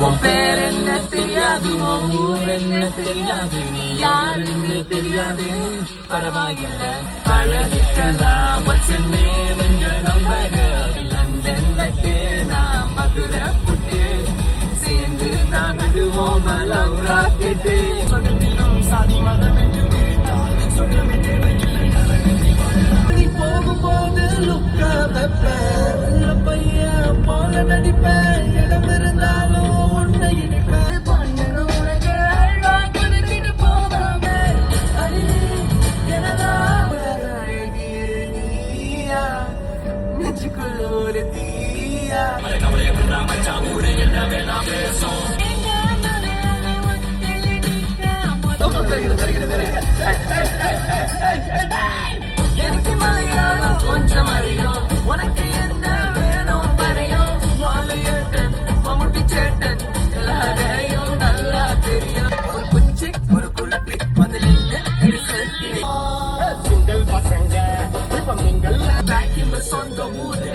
உன் பேர் என்ன தெரியாது, உன் ஊர் என்ன தெரியாது, நீ யாருன்னு தெரியாது, பரவாயில்லை பழகிக்கலாம். What's your name and your number? London நட்டு நான் மதுரை புட்டு சேர்ந்து நான் விடுவோம் லவ் ராக்கெட்டு. சொன்னதிலும் சாதி மதம் என்று கேட்டால் சொன்னமே நீ போகும்போது லுக்கா வைப்பேன், பையன் போல நடிப்பேன், இடம் இருந்தாலும் உன்னை இடிப்பேன். ஒரு தீயா எனக்கு மலையாளம் கொஞ்சம் அறியும், உனக்கு என்ன வேணும் வரையும், மாலையேட்டன் மம்முட்டி சேட்டன் எல்லாரையும் நல்லா தெரியும். ஒரு குச்சி ஒரு குழப்பி பதில் சிங்கள் பசங்க சொந்த ஊரு